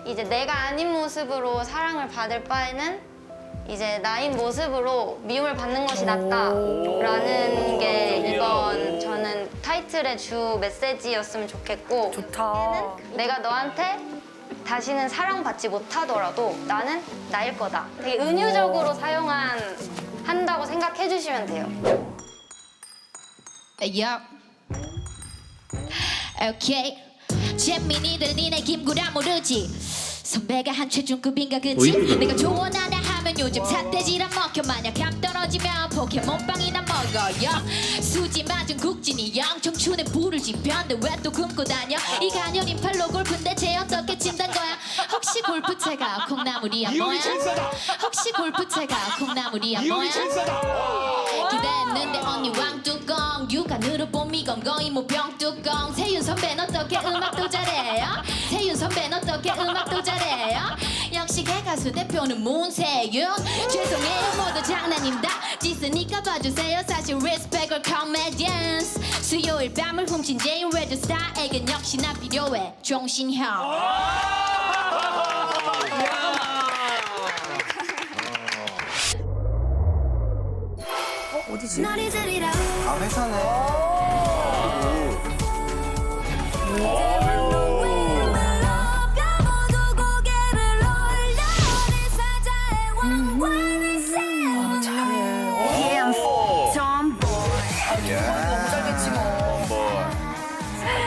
이제 내가 아닌 모습으로 사랑을 받을 바에는 이제 나인 모습으로 미움을 받는 것이 낫다라는 게 이번 저는 타이틀의 주 메시지였으면 좋겠고 좋다. 내가 너한테 다시는 사랑받지 못하더라도 나는 나일 거다. 되게 은유적으로 한다고 생각해 주시면 돼요. Yup. Okay. 잼민이들 니네 김구라 모르지. 선배가 한 최중급인가 그치? 내가 조언하나 하면 요즘 삿대질안 먹혀 마냥 감 떨어지면 포켓몬빵이나 먹어 수지 맞은 국진이 영 청춘에 불을 지폈는데 왜 또 굶고 다녀 이 가녀린 팔로 골프인데 쟤 어떻게 친단 거야 혹시 골프채가 콩나물이야 뭐야 혹시 골프채가 콩나물이야 뭐야 기대했는데 언니 왕뚜껑 육안으로 봄이 검거이 뭐 병뚜껑 세윤 선배는 어떻게 음악도 잘해요 세윤 선배는 어떻게 음악도 잘해요 역시 개가수 대표는 문세윤 죄송해요 모두 장난임 다 짓으니까 봐주세요 사실 리스펙을 comedians 수요일 밤을 훔친 제인 레드스타에겐 역시나 필요해 종신형 어디지? 아, 회사네. 너무 잘겠지 뭐.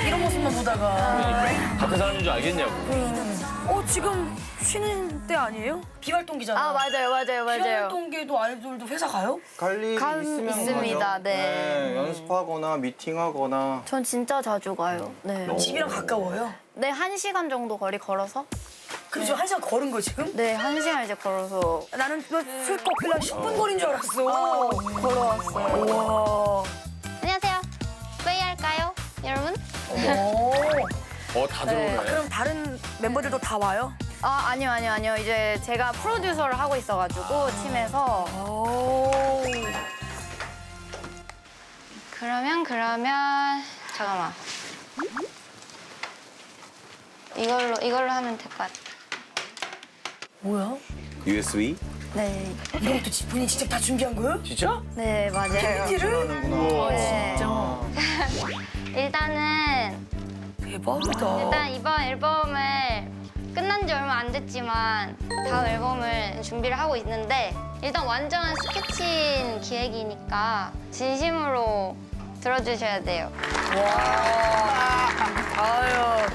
이런 모습만 보다가. 같은 사람인 줄 알겠냐고. 지금 쉬는 때 아니에요? 비활동기잖아. 아 맞아요. 비활동기에도 아이돌도 회사 가요? 갈 일이 있으면 있습니다. 가죠. 네. 연습하거나 미팅하거나. 전 진짜 자주 가요. 네. 집이랑 가까워요? 네, 1시간 정도 거리 걸어서? 그럼 지금 1시간 걸은 거 지금? 네, 1시간 이제 걸어서 나는 술 꺾길래 10분 거리인 줄 알았어. 걸어왔어요. 우와. 안녕하세요. 웨이 할까요, 여러분? 다 들어오네. 그럼 다른 멤버들도 다 와요? 아니요. 이제 제가 프로듀서를 하고 있어가지고 팀에서. 그러면 잠깐만. 이걸로 하면 될 것 같아. 뭐야? USB? 네, 이런 것도 본인 직접 다 준비한 거예요? 진짜? 네 맞아요. PPT를? 우와. 네. 일단은 대박이다. 이번 앨범을 끝난 지 얼마 안 됐지만 다음 앨범을 준비를 하고 있는데 일단 완전 스케치인 기획이니까 진심으로 들어주셔야 돼요. 아유.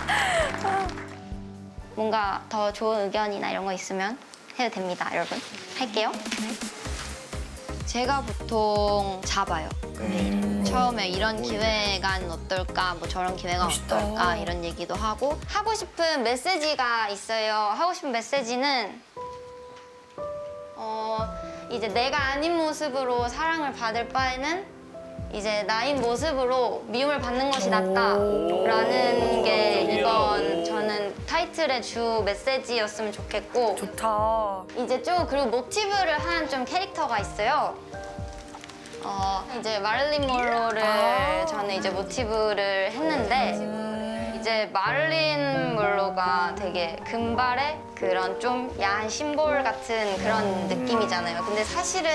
뭔가 더 좋은 의견이나 이런 거 있으면 해도 됩니다, 여러분. 할게요. 제가 보통 잡아요. 처음에 이런 기획안 어떨까, 뭐 저런 기획안 멋있다. 어떨까 이런 얘기도 하고 하고 싶은 메시지가 있어요. 하고 싶은 메시지는 이제 내가 아닌 모습으로 사랑을 받을 바에는 이제 나인 모습으로 미움을 받는 것이 낫다라는 게 이번 저는 타이틀의 주 메시지였으면 좋겠고 좋다. 이제 좀 그리고 모티브를 한 좀 캐릭터가 있어요. 이제 마릴린 monroe를 저는 이제 모티브를 했는데 이제 마릴린 monroe가 되게 금발의 그런 좀 야한 심볼 같은 그런 느낌이잖아요. 근데 사실은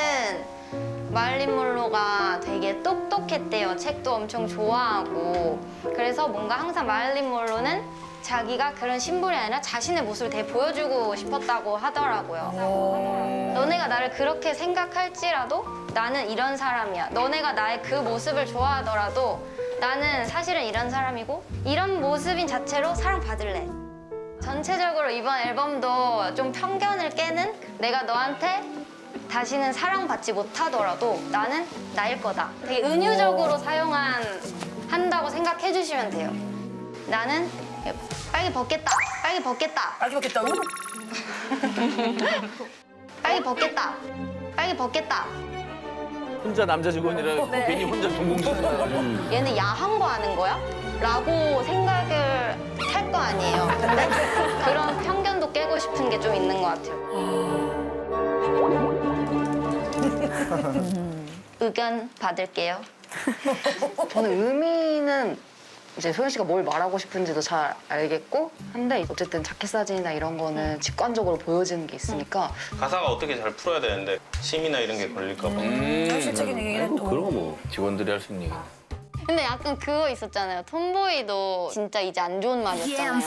마릴린 monroe가 되게 똑똑했대요. 책도 엄청 좋아하고. 그래서 뭔가 항상 마릴린 monroe는 자기가 그런 심볼이 아니라 자신의 모습을 되게 보여주고 싶었다고 하더라고요. 너네가 나를 그렇게 생각할지라도 나는 이런 사람이야. 너네가 나의 그 모습을 좋아하더라도 나는 사실은 이런 사람이고 이런 모습인 자체로 사랑받을래. 전체적으로 이번 앨범도 좀 편견을 깨는 내가 너한테 다시는 사랑받지 못하더라도 나는 나일 거다. 되게 은유적으로 한다고 생각해 주시면 돼요. 나는 빨리 벗겠다. 빨리 먹겠다. 빨리 벗겠다. 혼자 남자 직원이라 괜히 혼자 동공지진다. 얘는 야한 거 하는 거야? 라고 생각을 할 거 아니에요. 근데 그런 편견도 깨고 싶은 게 좀 있는 것 같아요. 의견 받을게요. 저는 의미는 이제 소연 씨가 뭘 말하고 싶은지도 잘 알겠고 한데 어쨌든 자켓 사진이나 이런 거는 직관적으로 보여지는 게 있으니까 가사가 어떻게 잘 풀어야 되는데 심이나 이런 게 걸릴까 봐. 현실적인 얘기는 또. 그런 거 뭐 직원들이 할 수 있는 얘기. 근데 약간 그거 있었잖아요. 톰보이도 진짜 이제 안 좋은 말이었잖아요.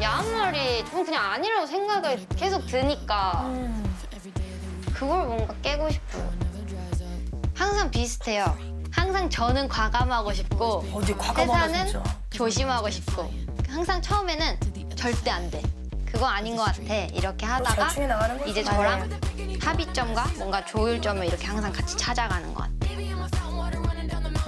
야한 말이 전 그냥 아니라고 생각을 계속 드니까 그걸 뭔가 깨고 싶어요. 항상 비슷해요. 항상 저는 과감하고 싶고 어디 과감하다 회사는 진짜. 조심하고 싶고 항상 처음에는 절대 안 돼. 그거 아닌 것 같아. 이렇게 하다가 절충해 나가는 거지. 이제 저랑 합의점과 뭔가 조율점을 이렇게 항상 같이 찾아가는 것 같아.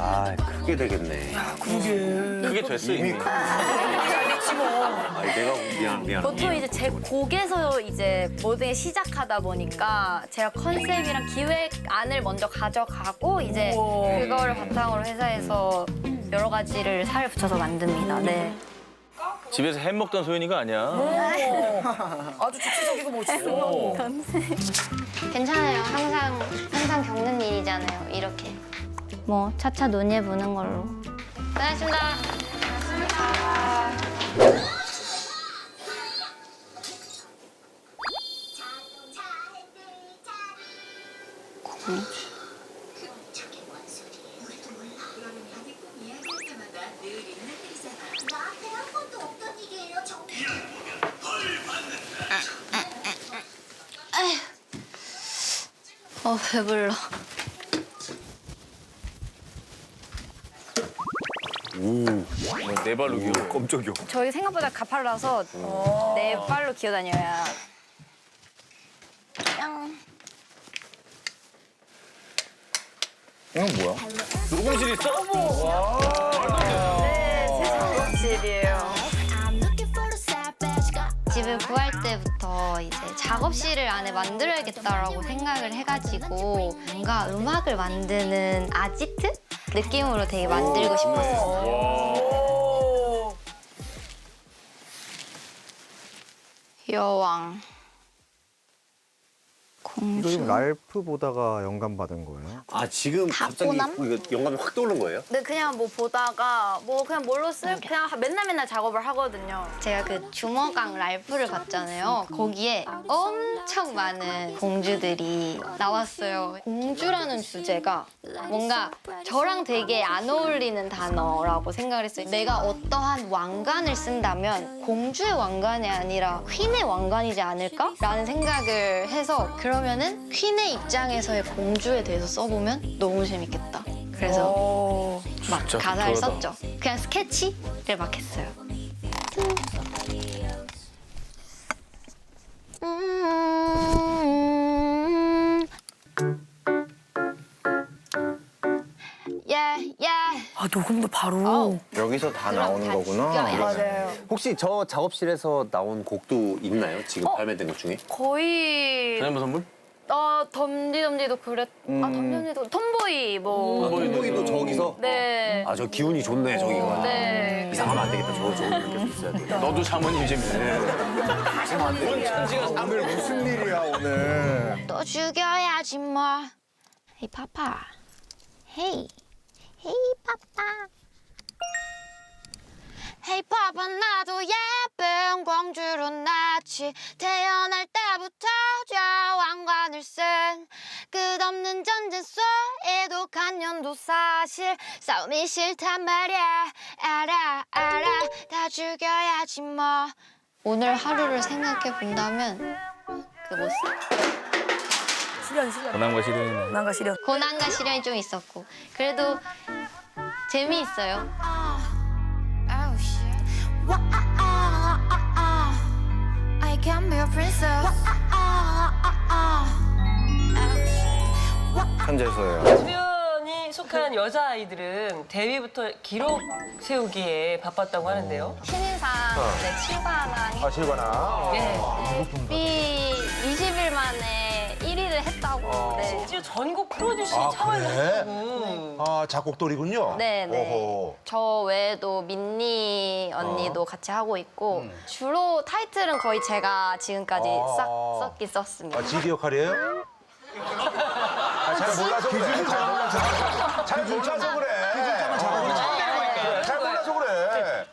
아, 크게 되겠네. 그게 됐어 이미. 아, 내가 미안. 보통 이제 제 곡에서 이제 모든 게 시작하다 보니까 제가 컨셉이랑 기획안을 먼저 가져가고 이제 그거를 바탕으로 회사에서 여러 가지를 살을 붙여서 만듭니다. 네. 집에서 햄 먹던 소연이가 아니야. 아주 주체적이고 멋있어. 괜찮아요. 항상 겪는 일이잖아요. 이렇게. 뭐 차차 논의해 보는 걸로. 고생하셨습니다. 배불러. 네 발로 기어. 깜짝이야. 저희 생각보다 가팔라서 네 발로 기어다녀야. 짱. 이건 뭐야? 녹음실 있어? 네, 제 작업실이에요. 집을 구할 때부터 이제 작업실을 안에 만들어야겠다라고 생각을 해가지고 뭔가 음악을 만드는 아지트 느낌으로 되게 만들고 싶었어요. 여왕. 이거 공주. 지금 랄프 보다가 영감 받은 거예요? 아, 지금 갑자기 다보남? 이거 영감이 확 떠오른 거예요? 네, 그냥 뭐 보다가 뭐 그냥 뭘로 쓸 그냥 맨날 작업을 하거든요. 제가 그 주먹왕 랄프를 봤잖아요. 거기에 엄청 많은 공주들이 나왔어요. 공주라는 주제가 뭔가 저랑 되게 안 어울리는 단어라고 생각을 했어요. 내가 어떠한 왕관을 쓴다면 공주의 왕관이 아니라 퀸의 왕관이지 않을까? 라는 생각을 해서 그러면은 퀸의 입장에서의 공주에 대해서 써보면 너무 재밌겠다. 그래서 막 진짜 가사를 독특하다. 썼죠. 그냥 스케치를 막 했어요. 아 녹음도 바로. 여기서 다 나오는 다 거구나. 죽여야지. 맞아요. 혹시 저 작업실에서 나온 곡도 있나요? 지금 발매된 것 중에? 거의 지난번 선물? 덤디도 그랬. 덤디도 톰보이 뭐. tomboy도 저기서? 네. 아, 저 기운이 좋네, 저기가. 네. 이상하면 안 되겠다. 저거 계속 있어야 돼. 너도 사모님 재밌네. 뭔 천지가 오늘 무슨 일이야 오늘? 또 죽여야지 뭐. 헤이 파파. 헤이. 헤이 파파. 헤이 파파 나도 예쁜 공주로 낳지. 태어날 때부터 저 왕관을 쓴 끝없는 전쟁 속에도 간연도 사실 싸움이 싫단 말이야. 알아 다 죽여야지 뭐. 오늘 하루를 생각해 본다면 그 모습. 실현. 고난과 시련이네. 난가 실현. 고난과 시련이 좀 있었고 그래도 재미있어요. I can be a princess. 천재소예요. 수연이 속한 여자아이들은 데뷔부터 기록 세우기에 바빴다고 하는데요. 신인상 네, 7관왕 아 실관아. 데뷔 20일 만에 1위를 했다고. 네. 심지어 전국 프로듀싱 차원이었고. 아, 작곡돌이군요. 네. 오호. 저 외에도 민니 언니도 같이 하고 있고 주로 타이틀은 거의 제가 지금까지 싹 썼긴 썼습니다. 아, 지디 역할이에요? 아, 잘 몰라서 그래. 잘 몰라서. 잘 몰라서 그래.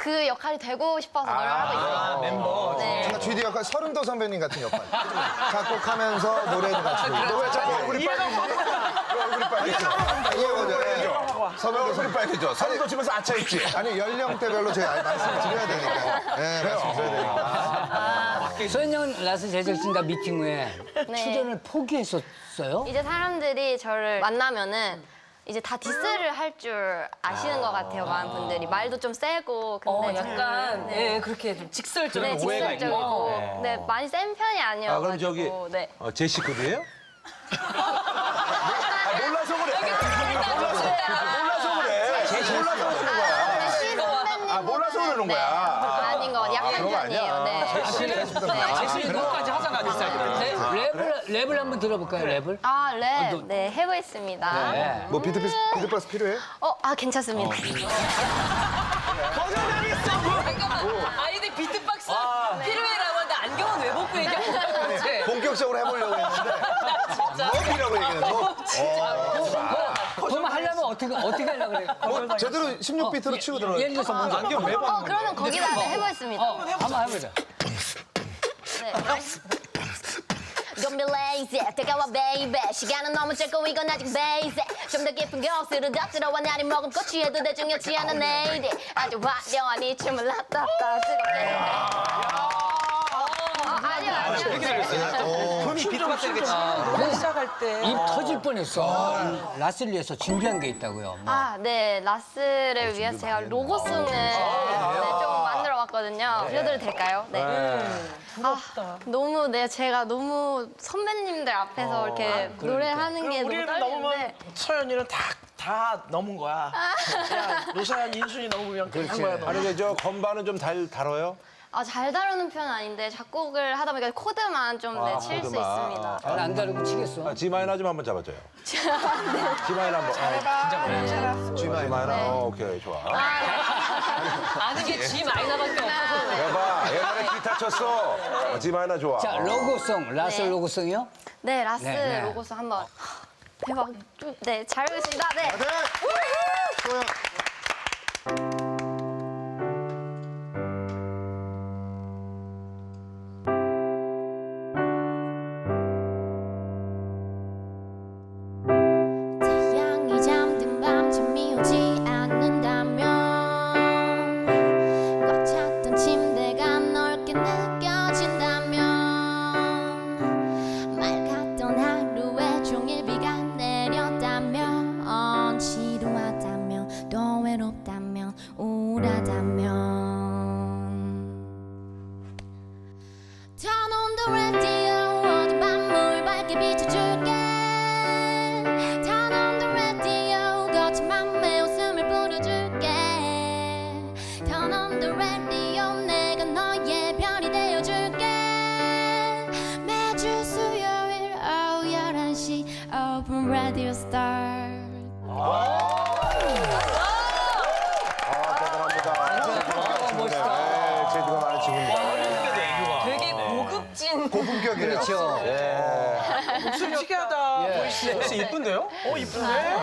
그 역할이 되고 싶어서 노력을 하고 있어요. 멤버. 네. 뭔가 GD 역할 서른도 선배님 같은 역할. 작곡하면서 노래도 같이 부르고. 너왜 자꾸 얼굴이 빨개지지? 왜 얼굴이 빨개져? 이해거든요. 서로 얼굴이 빨개져. 사진도 찍어서 아차있지. 아니 연령대별로 제가 말씀을 드려야 되니까. 네, 말씀 드려야 되니까. 소연양은 라스 제작진과 미팅 후에 네. 출연을 포기했었어요? 이제 사람들이 저를 만나면은 이제 다 디스를 할 줄 아시는 것 같아요. 많은 분들이 말도 좀 세고 근데 약간 네. 예, 그렇게 좀 직설적인 네, 오해가 있는 직설적이고 네, 많이 센 편이 아니어가지고 그럼 저기 네. 제시급이에요? 몰라서 그래. 몰라서 그래. 몰라서 그러는 거야. 시 선배님 몰라서 그러는 거야. 아닌 거 약한 그런 거 아니야. 편이에요. 네. 제시 이거까지 하잖아, 랩을 한번 들어볼까요, 랩을? 아, 랩. 네, 해보겠습니다. 네. 뭐 비트박스 필요해요? 괜찮습니다. 잠깐만. 아이들 비트박스 필요해라고 하는데 안경은 왜 벗고 얘기하는 거야 도대체? 본격적으로 해보려고 했는데 뭐이라고 얘기했는데 그러면 하려면 어떻게 하려고 그래? 뭐 제대로 16비트로 치고 들어요. 예를 들어서 먼저. 안경 왜 그러면 거기다 해보겠습니다. 한번 해보자. 네. Don't be lazy, 다가와 baby. 시간은 너무 짧고 이건 아직 basic. 좀 더 깊은 곳으로 덕스러워 나를 머금 꽃이 해도 내 중요치 않은 내일이 아주 화려한 이 춤을 라따따 뜨겁게. 아니요. 손이 비트가 되게 시작할 때. 입 터질 뻔했어. 라스를 위해서 준비한 게 있다고요. 뭐. 네, 라스를 위해서 제가 로고송을 좀 만들어 왔거든요. 빌려드려도 될까요? 네. 너무 제가 너무 선배님들 앞에서 이렇게 노래를 하는 게 너무 우리는 떨리는데. 넘으면 서연이는 다 넘은 거야. 그냥 로사연, 인순이 넘으면 한 거야. 너. 아니 저 건반은 좀 다뤄요? 잘 다루는 편은 아닌데 작곡을 하다 보니까 코드만 좀 칠 수 코드만. 있습니다. 안 다루고 치겠어. G 마이너 좀 한번 잡아줘요. G 마이너 한번. G 마이너. 오케이 좋아. 아는 게 G 마이너밖에 없어서. 여봐 옛날에 기타 쳤어. G 마이너 좋아. 자, 로고송, 라스 네. 로고송이요? 네, 라스 네. 로고송 한번. 대박. 네, 잘 보겠습니다. 네. 태양이 잠든 밤 잠이 오지 않는다면 꽉 찼던 침대가 넓게 느껴진다면 맑았던 하루에 종일 비가 내렸다면 지루하다면 또 외롭다면 우울하다면 Turn on the radio 어둠 밤을 밝게 비춰줄게 Turn on the radio 거친 맘에 웃음을 뿌려줄게 Turn on the radio 내가 너의 별이 되어줄게 매주 수요일 오후 11시 Open Radio Star 멋있다. 제주가 많은 친구입니다. 되게 고급진 고품격이에요. 그렇죠. 목소리 특이하다. 혹시 이쁜데요? 이쁜데?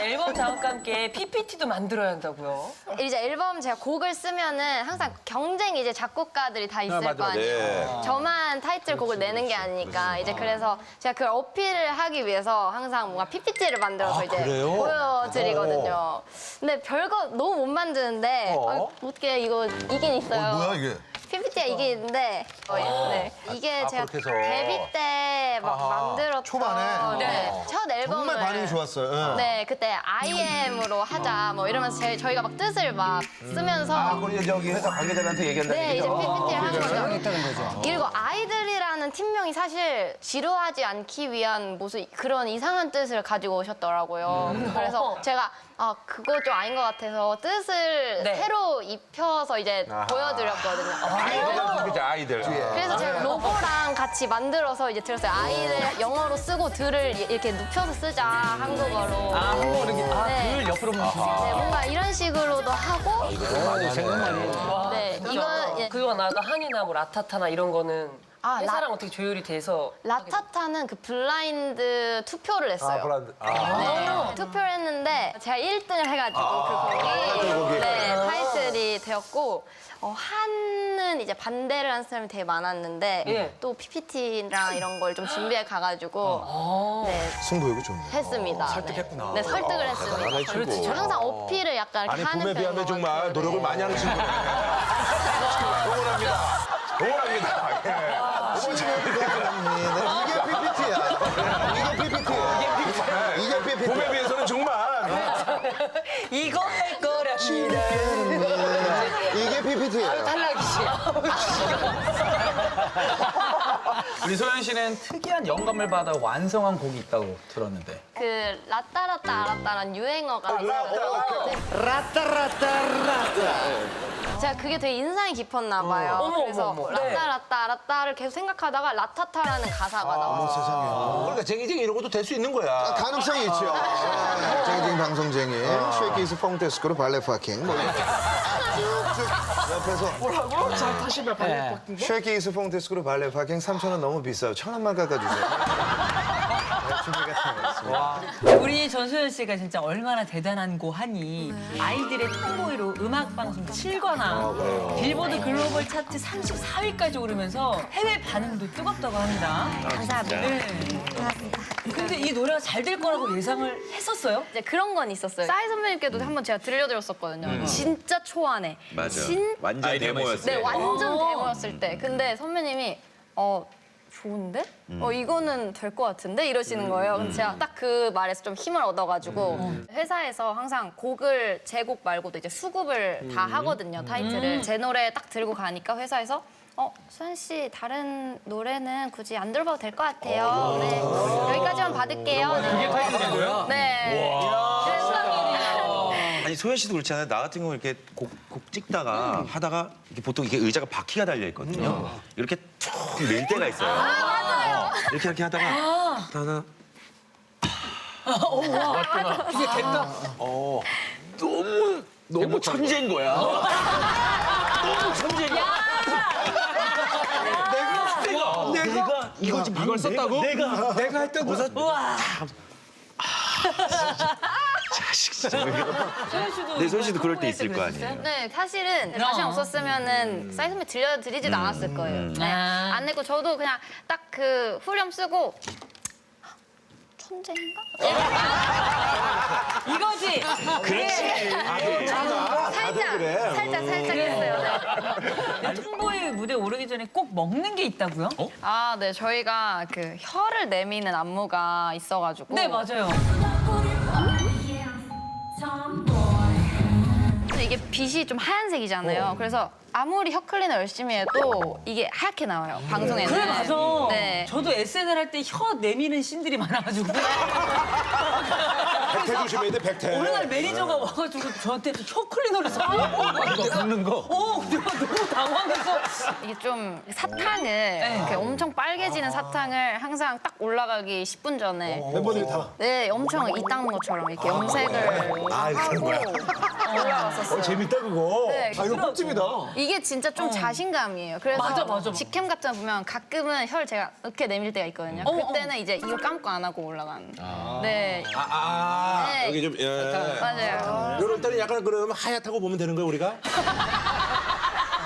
앨범 작업과 함께 PPT도 만들어야 한다고요. 이제 앨범 제가 곡을 쓰면은 항상 경쟁 이제 작곡가들이 다 있을 맞아, 거 아니에요. 네. 저만 타이틀곡을 내는 게 아니니까 이제 그래서 제가 그걸 어필을 하기 위해서 항상 뭔가 PPT를 만들어서 이제 그래요? 보여드리거든요. 근데 별거 너무 못 만드는데 어떻게 이긴 있어요. 뭐야 이게? PPT가 이게 있는데 네. 이게 제가 그렇게 해서. 데뷔 때 막 만들었던 초반에? 네. 첫 앨범을 정말 반응이 좋았어요. 네, 그때 IM으로 하자 뭐 이러면서 저희가 막 뜻을 막 쓰면서 그걸 저기 회사 관계자들한테 얘기한다는 네, 이제 얘기죠? PPT를 하는 거죠. 사랑했다는 거죠. 그리고 아이들이라는 팀명이 사실 지루하지 않기 위한 모습 그런 이상한 뜻을 가지고 오셨더라고요. 그래서 제가 그거 좀 아닌 것 같아서 뜻을 네. 새로 입혀서 이제 보여드렸거든요. 그죠 아이들. 그래서 제가 로고랑 같이 만들어서 이제 들었어요. 아이를 영어로 쓰고 들을 이렇게 눕혀서 쓰자 한국어로. 한번 이렇게 네. 글 옆으로 보면 네, 뭔가 이런 식으로도 하고. 생각 많이 해. 네, 이거 예. 그거 나도 한이나 뭐 라타타나 이런 거는 회사랑 어떻게 조율이 돼서 라타타는 그 블라인드 투표를 했어요. 네, 투표를 했는데 제가 1등을 해가지고 그 곡이. 네, 같았고 한은 이제 반대를 하는 사람이 되게 많았는데 예. 또 PPT랑 이런 걸 좀 준비해 가가지고 네, 승부욕이 좋네. 했습니다. 설득했구나. 네, 설득을 했습니다. 대단하네, 친구. 항상 어필을 약간 이렇게 아니 하는 붐에 비하면 편인 것 정말 같아요. 노력을 네. 많이 하는 친구네. 응원합니다. 응원합니다. 예. 이게 PPT야. 이게 PPT야. 이게 PPT. 붐에 비해서는 정말. 이거 할 거랍니다. 이게 PPT예요. 탈락이 씨. 우리 소연 씨는 특이한 영감을 받아 완성한 곡이 있다고 들었는데. 그 라따라따 알았다라는 유행어가 있어요. 제가 그게 되게 인상이 깊었나 봐요. 어머, 그래서 어머, 어머. 라따라따 알았다를 계속 생각하다가 라타타라는 가사가 나왔어요. 세상에. 그러니까 쟁이쟁이 이런 것도 될 수 있는 거야. 가능성이 있죠. 쟁이쟁이 방송쟁이. 쉐이키스 펑테스코로 발레 파킹. 뭐 이렇게 쭉쭉 옆에서 뭐라고? 자, 다시 몇 번. 바뀐 거? 쉐이키스 펑테스코로 발레 파킹 3,000원 너무 비싸요. 1,000원만 깎아주세요. 준비가 되었습니다. 우리 전소연 씨가 진짜 얼마나 대단한 고 하니 아이들의 통보이로 음악방송 7관왕 빌보드 글로벌 차트 34위까지 오르면서 해외 반응도 뜨겁다고 합니다. 감사합니다. 네. 근데 이 노래가 잘 될 거라고 예상을 했었어요? 이제 그런 건 있었어요. 싸이 선배님께도 한번 제가 들려드렸었거든요. 진짜 초안에. 맞아. 진... 완전 데모였어. 네, 완전 데모였을 때. 근데 선배님이 좋은데? 이거는 될 것 같은데? 이러시는 거예요. 근데 제가 딱 그 말에서 좀 힘을 얻어가지고 회사에서 항상 곡을 제 곡 말고도 이제 수급을 다 하거든요, 타이틀을. 제 노래 딱 들고 가니까 회사에서 소연 씨 다른 노래는 굳이 안 들어봐도 될 것 같아요. 네, 여기까지만 받을게요. 그게 타이틀인 거예요? 네. 아니 소연 씨도 그렇잖아요. 나 같은 경우 이렇게 곡 찍다가 하다가 이렇게 보통 이게 의자가 바퀴가 달려 있거든요. 이렇게 툭 밀 때가 있어요. 맞아요. 이렇게 하다가 하나 이게 됐다. 너무 천재인 거야. 너무 천재인 거야. 내가 이거 지금 이걸 썼다고? 내가 했던 거. 우와. 자식 진짜. 소연 씨도 네, 소연 씨도 그럴 때 있을 거 아니에요. 네, 사실은 자신 없었으면은 싸이 선배 들려드리지도 않았을 거예요. 네, 안 내고 저도 그냥 딱 그 후렴 쓰고 천재인가? 이거지. 살짝 했어요. 네. 통보이 무대 오르기 전에 꼭 먹는 게 있다고요? 아, 네, 저희가 그 혀를 내미는 안무가 있어가지고. 네, 맞아요. 근데 이게 빛이 좀 하얀색이잖아요. 그래서 아무리 혀 클리너 열심히 해도 이게 하얗게 나와요, 방송에는. 그래, 맞아. 네. 저도 SNL 할 때 혀 내미는 씬들이 많아가지고. 백태 조심해야 돼, 백태. 어느 날 매니저가 와가지고 저한테 혀 클리너를 걷는 거. 내가 너무 당황해서. 이게 좀 사탕을 이렇게 엄청 빨개지는 사탕을 항상 딱 올라가기 10분 전에 멤버들이 다. 네, 엄청 이 닦는 것처럼 이렇게 염색을 하고 올라갔었어요. 재밌다 그거. 네, 이거 꿀팁이다. 이게 진짜 좀 자신감이에요. 그래서 맞아. 직캠 같은 거 보면 가끔은 혀를 제가 이렇게 내밀 때가 있거든요. 그때는 이제 이걸 감고 안 하고 올라가는. 네. 네. 여기 좀, 예. 맞아요. 요럴 때는 약간 그러면 하얗다고 보면 되는 거야, 우리가?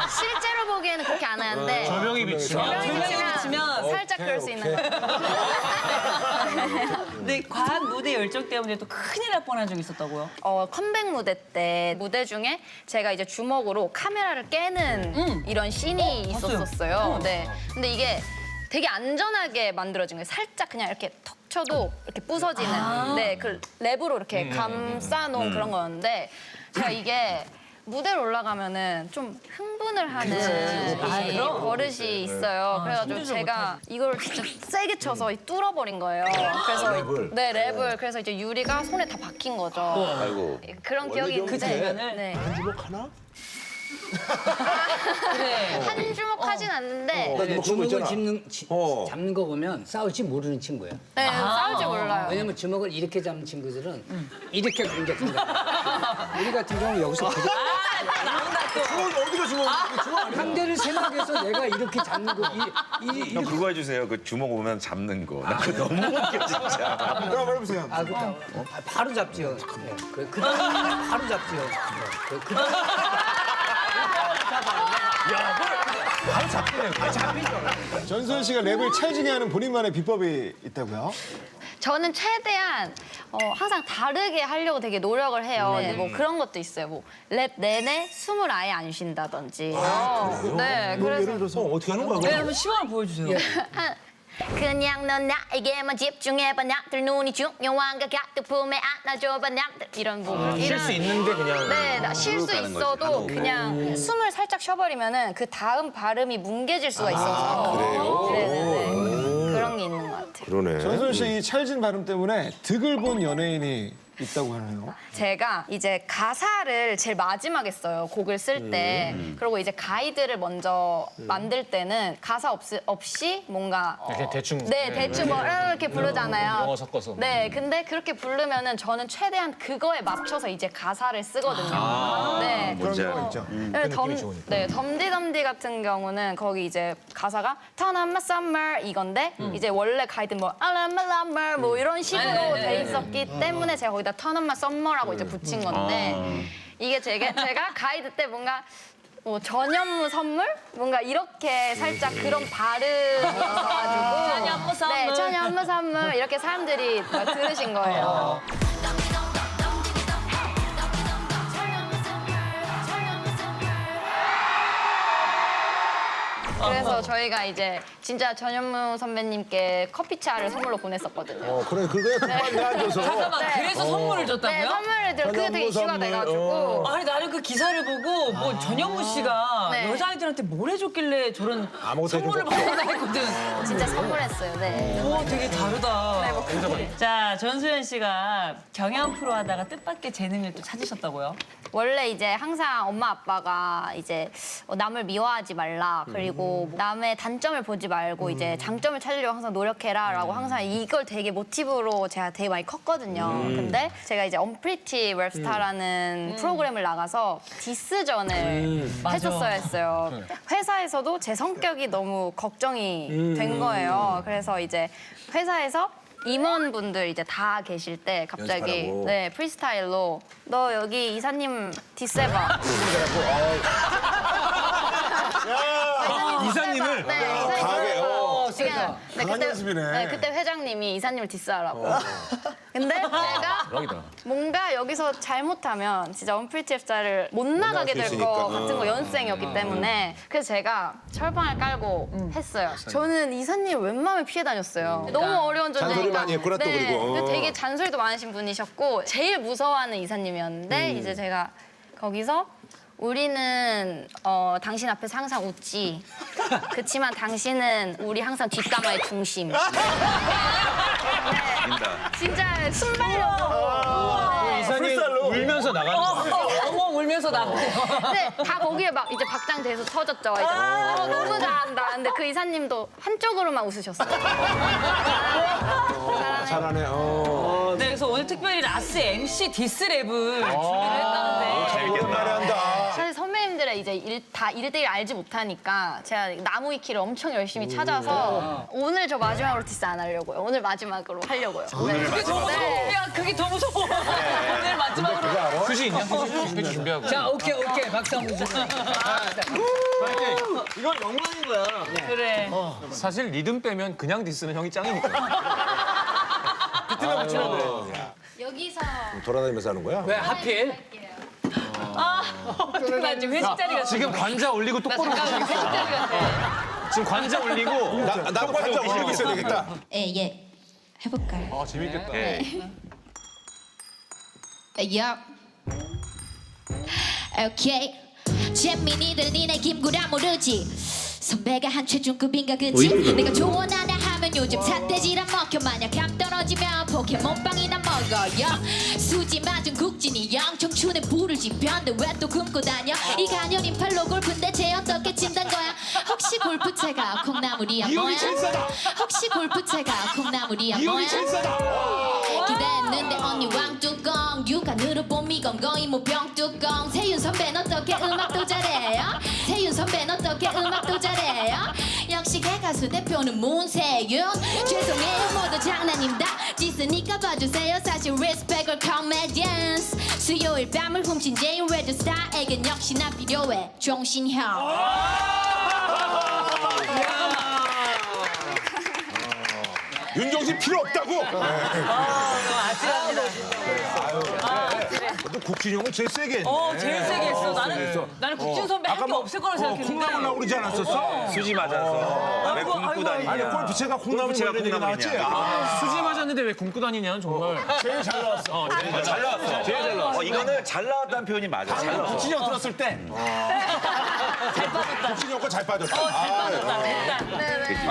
실제로 보기에는 그렇게 안 하는데 조명이 비치면. 조명이 비치면 비치면 살짝 그럴 수 있는 거예요. 근데 과한 무대 열정 때문에 또 큰일 날 뻔한 적이 있었다고요? 컴백 무대 때 무대 중에 제가 이제 주먹으로 카메라를 깨는 이런 씬이 있었어요. 네. 근데 이게 되게 안전하게 만들어진 거예요. 살짝 그냥 이렇게 턱 쳐도 이렇게 부서지는. 네, 그 랩으로 이렇게 감싸놓은 그런 거였는데 제가 이게 무대로 올라가면은 좀 흥분을 하는 이 버릇이 있어요. 그래가지고 제가 이걸 진짜 세게 쳐서 뚫어버린 거예요. 그래서 네, 랩을. 그래서 이제 유리가 손에 다 박힌 거죠. 아이고. 그런 기억이 있는데. 그 장면을? 네. 한 주먹 하나? 그래. 한 주먹 하진 않는데 뭐 주먹을 잡는 거 보면 싸울지 모르는 친구야. 네, 싸울 줄 몰라요. 왜냐면 주먹을 이렇게 잡는 친구들은 이렇게 공격한다. 우리 같은 경우는 여기서 그대로 나온다 또. 어디가 주먹? 상대를 생각해서 내가 이렇게 잡는 거. 형 그거 해주세요. 그 주먹 오면 잡는 거. 나 그거 너무 웃겨 진짜. 그럼 한번 해보세요. 바로 잡지요. 네, 바로 잡지요. 바로 잡히네요. 잡히죠. 전소연 씨가 랩을 찰지게 하는 본인만의 비법이 있다고요? 저는 최대한 항상 다르게 하려고 되게 노력을 해요. 뭐 그런 것도 있어요. 뭐 랩 내내 숨을 아예 안 쉰다든지. 네, 그래서 예를 들어서 어떻게 하는 거야? 네, 한번 시범을 보여주세요. 그냥 넌 나에게만 집중해봐. 남들 눈이 중요한 것 같아. 품에 안아줘봐. 남들 이런 부분. 쉴 수 있는데 그냥. 네, 쉴 수 있어도 그냥 숨을 살짝 쉬어버리면은 그 다음 발음이 뭉개질 수가 있어서. 그래요? 네네네. 그런 게 있는 것 같아요. 그러네. 전소연 씨 이 찰진 발음 때문에 득을 본 연예인이 있다고 하네요. 제가 이제 가사를 제일 마지막에 써요. 곡을 쓸 때. 그리고 이제 가이드를 먼저 만들 때는 가사 없이 뭔가 이렇게 대충. 네, 대충 뭐 이렇게 부르잖아요. 영어 섞어서. 네, 근데 그렇게 부르면은 저는 최대한 그거에 맞춰서 이제 가사를 쓰거든요. 네. 뭔지 그런 알아. 거 있죠. 네, 덤디덤디 같은 경우는 거기 이제 가사가 Turn on my summer 이건데 이제 원래 가이드 뭐 I love my summer 뭐 이런 식으로 돼 있었기 때문에 제가 거기다 Turn on my summer라고 이제 붙인 건데 이게 제가 가이드 때 뭔가 뭐 전현무 선물? 뭔가 이렇게 살짝 그런 발음이 있어가지고 전현무 선물. 네, 전현무 선물 이렇게 사람들이 막 들으신 거예요. 그래서 저희가 이제 진짜 전현무 선배님께 커피차를 선물로 보냈었거든요. 그래 그거에 급하게 앉아서. 잠깐만, 그래서 선물을 줬다고요? 네, 선물을 들어 그게 되게 이슈가 선물. 돼가지고 아니 나는 그 기사를 보고 뭐 전현무 씨가 네. 여자아이들한테 뭘 해줬길래 저런 아무것도 해준 선물을 거 없어. 받았나 했거든. 진짜 선물했어요. 네. 오, 되게 다르다. 네, 자, 전소연 씨가 경연 프로 하다가 뜻밖의 재능을 또 찾으셨다고요? 원래 이제 항상 엄마 아빠가 이제 남을 미워하지 말라 그리고 남의 단점을 보지 말고 이제 장점을 찾으려고 항상 노력해라라고 항상 이걸 되게 모티브로 제가 되게 많이 컸거든요. 근데 제가 이제 언프리티 랩스타라는 프로그램을 나가서 디스전을 했었어야 했어요. 회사에서도 제 성격이 너무 걱정이 된 거예요. 그래서 이제 회사에서 임원분들 이제 다 계실 때 갑자기 연습하라고. 네 프리스타일로 너 여기 이사님 디스해봐. 이사님을? 네, 이사님 강하게, 그냥 네, 강한 연습이네. 네, 그때 회장님이 이사님을 디스하라고. 근데 제가 대박이다. 뭔가 여기서 잘못하면 진짜 언프리티 랩스타를 못 나가게 될 거 같은 거 연습생이었기 때문에 그래서 제가 철판을 깔고 했어요. 저는 이사님 웬만하면 피해 다녔어요. 너무 어려운 존재니까. 잔소리 많이 했구나, 또 그리고. 그리고 되게 잔소리도 많으신 분이셨고 제일 무서워하는 이사님이었는데 이제 제가 거기서 우리는 당신 앞에서 항상 웃지. 그치만 당신은 우리 항상 뒷담화의 중심. 네, 진짜 순발력. 이사님 울면서 나가는 거예요. 어머, 울면서 나가요. 근데 다 거기에 막 이제 박장대소 터졌죠. 이제 너무 잘한다. 근데 그 이사님도 한쪽으로만 웃으셨어요. 잘하네. 네, 그래서 오늘 특별히 라스 MC 디스랩을 준비를 했다는데. 오랜만에 한다. 사실 선배님들의 이제 다 1대1 알지 못하니까 제가 나무 위키를 엄청 열심히 찾아서 오늘 저 마지막으로 디스 안 하려고요. 오늘 마지막으로 하려고요. 그게 더 무서워. 야, 그게 더 무서워. 오늘 마지막으로. 휴지 있냐? 휴지 준비하고. 자, 오케이. 박수 한번 주세요. 이건 영광인 거야. 그래. 사실 리듬 빼면 그냥 디스는 형이 짱이니까. 비트만 붙이면 돼. 여기서 돌아다니면서 하는 거야? 왜 하필? 어떡하지? 회식 자리 같아. 지금 관자 올리고 똑바로 잠깐만, 회식 자리 같아. 지금 관자 올리고 나도 관자 올리고 있어야 되겠다. 예. 해볼까요? 재밌겠다. 야. 오케이. 잼민이들 니네 김구라 모르지. 선배가 한 최중급인가 그치? 내가 조언하나 하면 요즘 삿대질한 먹혀 마냥 감 떨어지면 포켓몬빵이나 먹어 야. 수지 맞은 국진이 영 청춘에 불을 지폈는데 왜 또 굶고 다녀 이 가녀린 팔로 골프인데 쟤 어떻게 친단 거야 혹시 골프채가 콩나물이야 뭐야 혹시 골프채가 콩나물이야 뭐야 기대했는데 언니 왕뚜껑 육안으로 봄이건 거의 뭐 병뚜껑 세윤 선배는 어떻게 음악도 잘해요 세윤 선배는 어떻게 음악도 잘해요 역시 걔가 가수 대표는 문세윤. 죄송해요 모두 장난입니다. 짖으니까 봐주세요 사실 respect comedians. 수요일 밤을 훔친 제인 레드스타에겐 역시나 필요해 종신형. 윤종신 필요 없다고. 아찔합니다. 너 국진 형은 제일 세게 했네. 제일 세게 했어. 나는 국진 선배 할 게 없을 거라 생각했는데. 콩나물 나오고 그러지 않았었어? 수지 맞아서 왜 굶고 다니냐. 아니 골프채가 콩나물 골프채가 이런 얘기 나왔지? 콩나물이냐. 수지 맞았는데 왜 굶고 다니냐는 정말. 제일 잘 나왔어. 잘 나왔어. 제일 잘 나왔어. 이거는 잘 나왔다는 표현이 맞아. 잘 나왔어. 국진이 형 들었을 때. 잘 빠졌다. 국진이 형 거 잘 빠졌다. 잘 빠졌다. 네네.